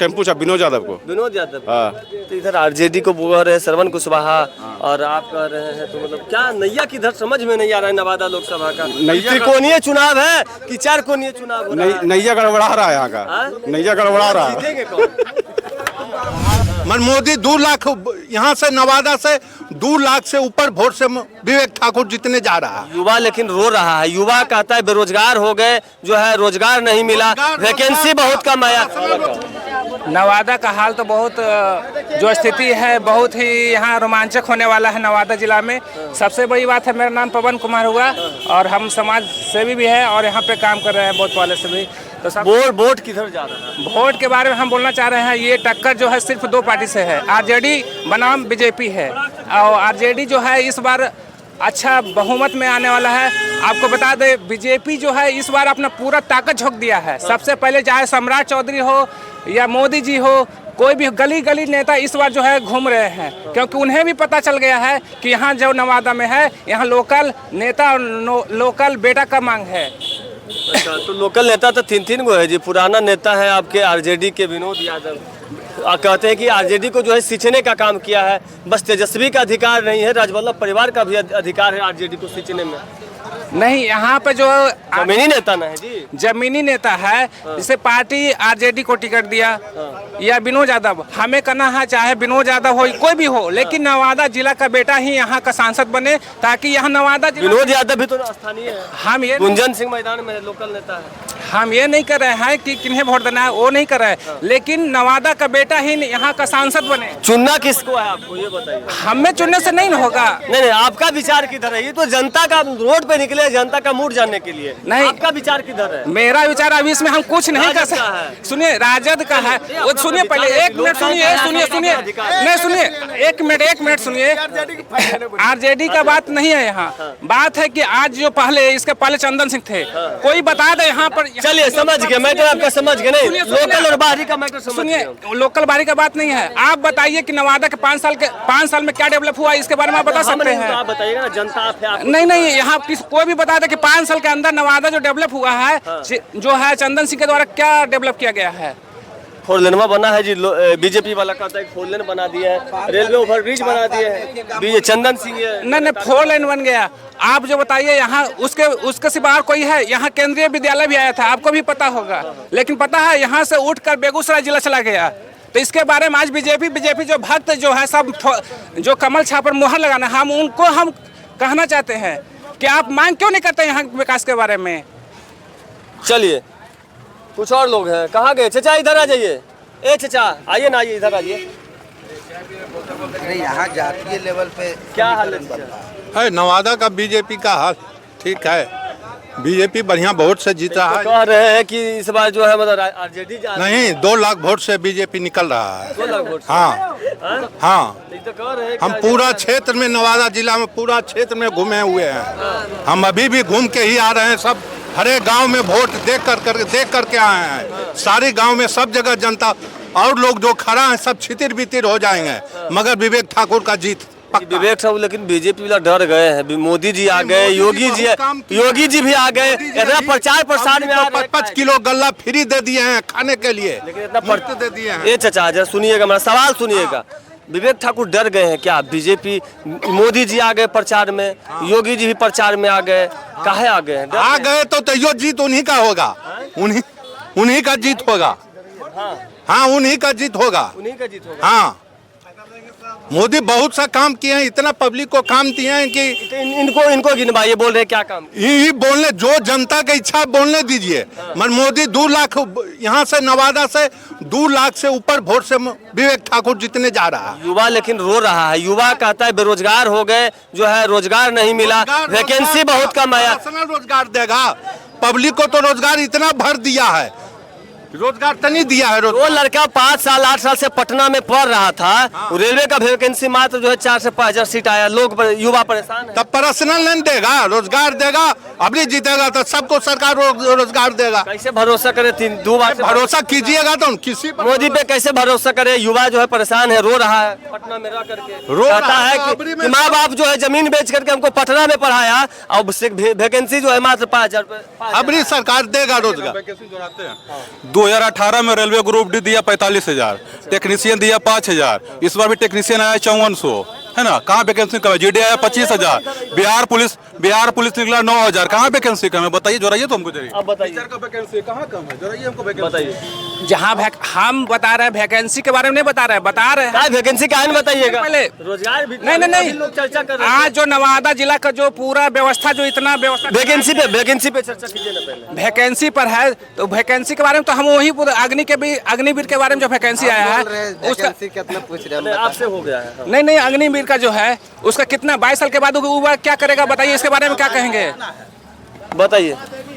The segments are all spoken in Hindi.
टेम्पू छाप विनोद यादव को। विनोद यादव। हाँ। तो इधर आरजेडी को बोल रहे हैं श्रवण कुशवाहा और आप कह रहे हैं, तो मतलब क्या नैया किधर समझ में नहीं आ रहा है नवादा लोकसभा का। त्रिकोणीय चुनाव है कि चार कोणीय चुनाव हो रहा है? नैया गड़बड़ा रहा है यहाँ का, नैया गड़बड़ा रहा है। जीतेंगे कौन? मन मोदी 2 लाख यहाँ से नवादा से 2 लाख से ऊपर वोट से विवेक ठाकुर जीतने जा रहा है। युवा लेकिन रो रहा है, युवा कहता है बेरोजगार हो गए, जो है रोजगार नहीं मिला, वैकेंसी बहुत कम आया। नवादा का हाल तो बहुत जो स्थिति है बहुत ही यहाँ रोमांचक होने वाला है नवादा जिला में। सबसे बड़ी बात है, मेरा नाम पवन कुमार हुआ और हम समाज सेवी भी हैं और यहाँ पे काम कर रहे हैं बहुत पहले से भी। तो सब वोट किधर जा रहा है? वोट के बारे में हम बोलना चाह रहे हैं, ये टक्कर जो है सिर्फ 2 पार्टी से है, आरजेडी बनाम बीजेपी है। और आरजेडी जो है इस बार अच्छा बहुमत में आने वाला है। आपको बता दें, बीजेपी जो है इस बार अपना पूरा ताकत झोंक दिया है। सबसे पहले चाहे सम्राट चौधरी हो या मोदी जी हो, कोई भी गली गली नेता इस बार जो है घूम रहे हैं, क्योंकि उन्हें भी पता चल गया है कि यहाँ जो नवादा में है, यहाँ लोकल नेता और लोकल बेटा का मांग है। अच्छा, तो लोकल नेता तो 3 गो है जी। पुराना नेता है आपके आरजेडी के विनोद यादव, कहते हैं कि आरजेडी को जो है सींचने का काम किया है, बस तेजस्वी का अधिकार नहीं है, राजवल्लभ परिवार का भी अधिकार है आरजेडी को सींचने में। नहीं, यहाँ पे जो जमीनी नेता ना है जी, जमीनी नेता है, जिसे पार्टी आरजेडी को टिकट दिया या विनोद यादव, हमें करना है चाहे विनोद यादव हो कोई भी हो, लेकिन नवादा जिला का बेटा ही यहाँ का सांसद बने, ताकि यहाँ नवादा विनोद यादव भी तो स्थानीय है। हम ये गुंजन सिंह मैदान में लोकल नेता है। हम ये नहीं कर रहे हैं कि किन्हें वोट देना है, वो नहीं कर रहे हैं, लेकिन नवादा का बेटा ही यहाँ का सांसद बने। चुनना किसको है आपको ये बताइए? हमें चुनने से नहीं होगा। नहीं, आपका विचार किधर है? ये तो जनता का रोड पे निकले, जनता का मूड जानने के लिए। नहीं, आपका विचार किधर है? मेरा विचार अभी इसमें हम कुछ नहीं कर सकते। सुनिए, राजद का है वो, सुनिए पहले 1 मिनट सुनिए, नहीं सुनिए, 1 मिनट सुनिए। आरजेडी का बात नहीं है यहाँ, बात है कि आज जो पहले इसके पहले चंदन सिंह थे, कोई बता दे यहाँ पर। चलिए समझ गए, मैटर आपका समझ गए। नहीं, लोकल और बाहरी का मैटर समझ सुनिए, लोकल बाहरी का बात नहीं है। आप बताइए कि नवादा के 5 साल में क्या डेवलप हुआ, इसके बारे में आप बता सकते हैं? आप बताइएगा ना, जनता आप है। नहीं, यहाँ कोई भी बता दे कि 5 साल के अंदर नवादा जो डेवलप हुआ है, जो है चंदन सिंह के द्वारा क्या डेवलप किया गया है। 4 लेनवा बना है जी, बीजेपी वाला कहता है 4 लेन बना दिया है, रेलवे ओवरब्रिज बना दिया है, चंदन सिंह नहीं 4 लेन बन गया। आप जो बताइए यहाँ उसके सिवा और कोई है? यहाँ केंद्रीय विद्यालय भी आया था, आपको भी पता होगा, लेकिन पता है यहाँ से उठकर बेगूसराय जिला चला गया। तो इसके बारे में आज बीजेपी जो भक्त जो है सब जो कमल छाप पर मुहर लगाना, हम उनको हम कहना चाहते हैं कि आप मांग क्यों नहीं करते यहाँ विकास के बारे में। चलिए कुछ और लोग हैं, कहाँ गए? चचा इधर आ जाइए। ए चचा आइए ना, आइए इधर आइए। नहीं, यहाँ जातीय लेवल पे क्या हाल है? नवादा का बीजेपी का हाल ठीक है, बीजेपी बढ़िया वोट से जीता है। कह रहे हैं कि इस बार जो है मतलब आरजेडी नहीं, 2 लाख वोट से बीजेपी निकल रहा है। 2 लाख वोट। हाँ, तो कह रहे हैं हम पूरा क्षेत्र में, नवादा जिला में पूरा क्षेत्र में घूमे हुए हैं। हम अभी भी घूम के ही आ रहे हैं। सब हर एक गाँव में वोट देख करके आए हैं। सारे गाँव में सब जगह जनता और लोग जो खड़ा है सब छितिर बितिर हो जाएंगे, मगर विवेक ठाकुर का जीत। विवेक साहब, लेकिन बीजेपी वाला डर गए हैं। मोदी जी आ गए, योगी जी भी आ गए, इतना प्रचार प्रसार में 5 किलो गल्ला फ्री दे दिए हैं खाने के लिए, लेकिन इतना मुफ्त दे दिए हैं। ये चचा जरा सुनिएगा, मेरा सवाल सुनिएगा। विवेक ठाकुर डर गए हैं क्या? बीजेपी, मोदी जी आ गए प्रचार में, योगी जी भी प्रचार में आ गए, काहे आ गए? आ गए तो यो जीत उन्हीं का होगा, उन्हीं का जीत होगा। हाँ, उन्हीं का जीत होगा। हाँ, मोदी बहुत सा काम किए हैं, इतना पब्लिक को काम दिए हैं कि इनको गिनवाइए, बोल रहे क्या काम? यही बोलने, जो जनता की इच्छा बोलने दीजिए। मन मोदी 2 लाख यहाँ से नवादा से 2 लाख से ऊपर वोट से विवेक ठाकुर जीतने जा रहा है। युवा लेकिन रो रहा है, युवा कहता है बेरोजगार हो गए, जो है रोजगार नहीं मिला, वैकेंसी बहुत कम आया। रोजगार देगा, पब्लिक को तो रोजगार इतना भर दिया है, रोजगार तो नहीं दिया है। वो लड़का 5 साल 8 साल से पटना में पढ़ रहा था। हाँ। रेलवे का वैकेंसी मात्र जो है 4 से 5,000 सीट आया, लोग युवा परेशान है। तब पर्सनल नहीं देगा, रोजगार देगा, अभी जीतेगा तो सबको सरकार रोजगार देगा। कैसे भरोसा करे? 2 बार भरोसा कीजिएगा तो किसी मोदी पे कैसे भरोसा करे? युवा जो है परेशान है, रो रहा है, पटना में रह करके कहता है कि माँ बाप जो है जमीन बेच करके हमको पटना में पढ़ाया, और वैकेंसी जो है मात्र 5,000। अभी सरकार देगा रोजगार। 2018 में रेलवे ग्रुप डी दिया 45,000, टेक्नीशियन दिया 5,000, इस बार भी टेक्नीशियन आया 5400, है ना। कहाँ वैकेंसी कम है? जीडी आया 25,000, बिहार पुलिस निकला 9,000, कहाँ वैकेंसी कम है? बताइए जोराइए तो हमको जरिए। अब बताइए वैकेंसी कहाँ कम है? जोराइए हमको वैकेंसी बताइए। जहाँ हम बता रहे हैं वैकेंसी के बारे में नहीं बता रहे हैं, बता रहे हैं वैकेंसी का बताइएगा पहले। रोजगार भी नहीं लोग चर्चा कर रहे हैं। आज जो नवादा जिला का जो पूरा व्यवस्था जो इतना व्यवस्था वैकेंसी पे चर्चा कीजिए ना पहले। वैकेंसी पर है तो वैकेंसी के बारे में तो हम वही अग्निवीर के बारे में जो वैकेंसी आया है उसका कितना पूछ रहे हैं? आपसे हो गया है। नहीं अग्निवीर का जो है उसका कितना 22 साल के बाद वो क्या करेगा बताइए, इसके बारे में क्या कहेंगे बताइए।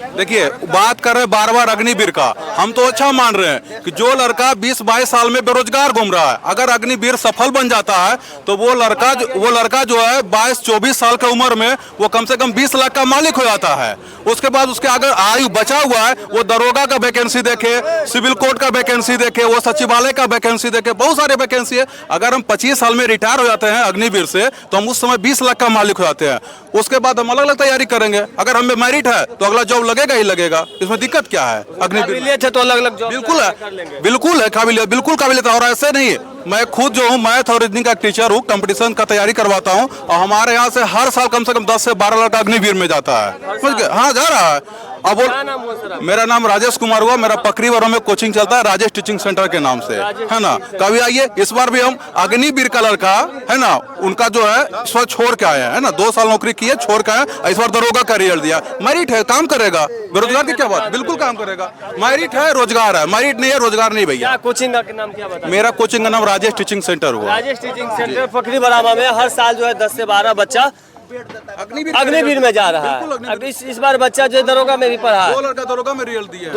देखिए बात कर रहे हैं बार अग्निवीर का, हम तो अच्छा मान रहे हैं कि जो लड़का 20-22 साल में बेरोजगार घूम रहा है, अगर अग्निवीर सफल बन जाता है तो वो लड़का जो है 22-24 साल की उम्र में वो कम से कम 20 लाख का मालिक हो जाता है। उसके बाद उसके अगर आयु बचा हुआ है वो दरोगा का वैकेंसी देखे, सिविल कोर्ट का वैकेंसी देखे, वो सचिवालय का वैकेंसी देखे, बहुत सारे वैकेंसी है। अगर हम 25 साल में रिटायर हो जाते हैं अग्निवीर से तो हम उस समय 20 लाख का मालिक हो जाते हैं। उसके बाद हम अलग अलग तैयारी करेंगे। अगर हमें मेरिट है तो अगला जॉब लगेगा ही लगेगा, इसमें दिक्कत क्या है? काबिलियत है तो अलग अलग जॉब बिल्कुल है काबिलियत, बिल्कुल काबिलियत है। और ऐसे नहीं है, मैं खुद जो हूँ मैथ और रीजनिंग का टीचर हूँ, कंपटीशन का तैयारी करवाता हूँ और हमारे यहाँ से हर साल कम से कम 10 से 12 लड़का अग्निवीर में जाता है। समझ गए? हाँ जा रहा है। अब वो मेरा नाम राजेश कुमार हुआ, मेरा पकरीवरों में कोचिंग चलता है राजेश टीचिंग सेंटर के नाम से, है ना। कभी आइए, इस बार भी हम अग्निवीर का लड़का है ना, उनका जो है स्व छोड़ के आए हैं ना, 2 साल नौकरी की है, छोड़ के आए। इस बार दरोगा का रिजल्ट दिया, मेरिट है, काम करेगा। बेरोजगार की क्या बात, बिल्कुल काम करेगा। मेरिट है, रोजगार है, मेरिट नहीं है रोजगार नहीं भैया। कोचिंग का नाम क्या बताइए? मेरा कोचिंग का नाम राजेश टीचिंग सेंटर हुआ। राजेश टीचिंग सेंटर फकरी बरामा में हर साल जो है 10 से 12 बच्चा अग्निवीर में जा रहा है। अब इस बार बच्चा जो दरोगा में भी पढ़ा है। 2 लड़का दरोगा में रिजल्ट दिया है।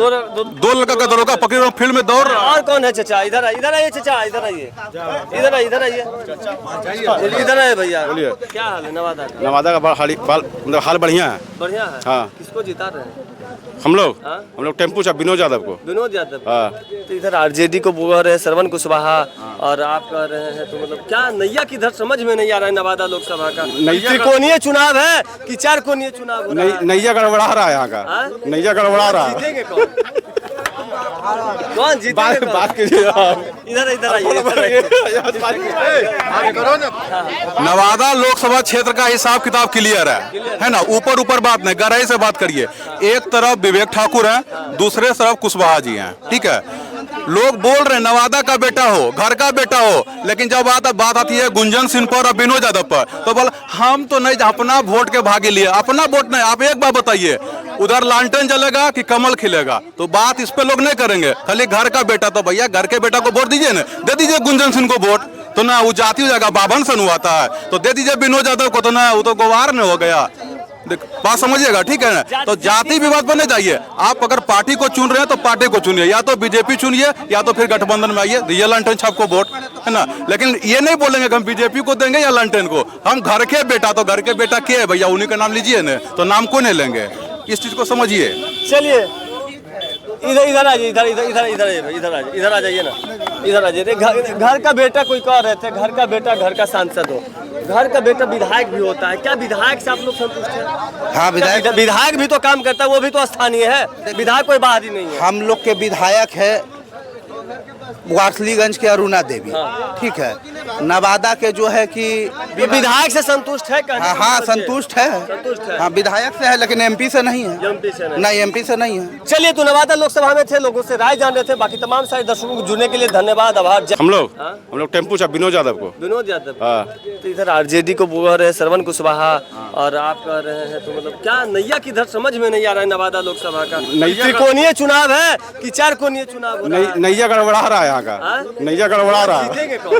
2 लड़का का दरोगा पकड़े फील्ड में दौड़ रहा है। और कौन है चाचा? इधर आइए चाचा, इधर आइए इधर आइए भैया। बोलिए। क्या हाल है नवादा का? नवादा का हाल बढ़िया है। बढ़िया है। हाँ। किसको जिता रहे हैं? हम लोग टेम्पू से विनोद यादव को। विनोद यादव। हाँ। तो इधर आरजेडी को बोल रहे हैं श्रवण कुशवाहा और आप कह रहे हैं, तो मतलब क्या नैया किधर समझ में नहीं आ रहा है नवादा लोकसभा का? त्रिकोणीय चुनाव है कि 4 कोणीय चुनाव हो रहा है? नैया गड़बड़ा रहा है यहाँ का, नैया गड़बड़ा रहा है। जीतेंगे कौन जीतेंगे? बात कीजिए। इधर आइए। नवादा लोकसभा क्षेत्र का हिसाब किताब क्लियर है ना। ऊपर बात नहीं, गहराई से बात करिए। एक तरफ विवेक ठाकुर हैं, दूसरे तरफ कुशवाहा जी हैं, ठीक है। लोग बोल रहे हैं नवादा का बेटा हो, घर का बेटा हो, लेकिन जब बात आती है गुंजन सिंह पर और विनोद यादव पर तो बोला हम तो नहीं, अपना वोट के भागे लिए, अपना वोट नहीं। आप एक बात बताइए, उधर लालटेन जलेगा कि कमल खिलेगा? तो बात इस पे लोग नहीं करेंगे, खाली घर का बेटा। तो भैया घर के बेटा को वोट दीजिए ना, दे दीजिए गुंजन सिंह को वोट, तो ना वो जाति हो जाएगा, बाभन सन हुआ था। तो दे दीजिए विनोद यादव को, तो ना वो तो गवार नहीं हो गया। बात समझिएगा, ठीक है ना। तो जाति विवाद पर नहीं जाइए। आप अगर पार्टी को चुन रहे हैं तो पार्टी को चुनिए, या तो बीजेपी चुनिए या तो फिर गठबंधन में आइए, दीजिए लालटेन छाप को वोट, है ना। लेकिन ये नहीं बोलेंगे कि हम बीजेपी को देंगे या लालटेन को। हम घर के बेटा, तो घर के बेटा के है भैया, उन्हीं का नाम लीजिए ना, तो नाम को नहीं लेंगे। इस चीज को समझिए। चलिए इधर आ जाइए, इधर आ जाइए ना, इधर आ जाइए। घर का बेटा कोई कह रहे थे, घर का बेटा घर का सांसद हो, घर का बेटा विधायक भी होता है। क्या विधायक से आप लोग संतुष्ट हैं? हाँ, विधायक भी तो काम करता है, वो भी तो स्थानीय है, विधायक कोई बाहरी नहीं है। हम लोग के विधायक है वारसलीगंज के अरुणा देवी, ठीक है। नवादा के जो है कि विधायक से संतुष्ट है? हाँ संतुष्ट है। हाँ विधायक से है, लेकिन एमपी से नहीं है। नहीं एमपी से नहीं है। चलिए, तो नवादा लोकसभा में थे, लोगों से राय जान रहे थे। बाकी तमाम सारे दर्शकों को जुड़ने के लिए धन्यवाद, आभार। हम लोग टेम्पू से विनोद यादव को। विनोद यादव। हाँ। तो इधर आरजेडी को बोल रहे हैं श्रवण कुशवाहा और आप कह रहे हैं, तो मतलब क्या नैया किधर समझ में नहीं आ रहा है नवादा लोकसभा का? त्रिकोणीय चुनाव है कि 4 कोणीय चुनाव हो रहा है? नैया गड़बड़ा रहा है यहाँ का, नैया गड़बड़ा रहा है। जीतेंगे कौन?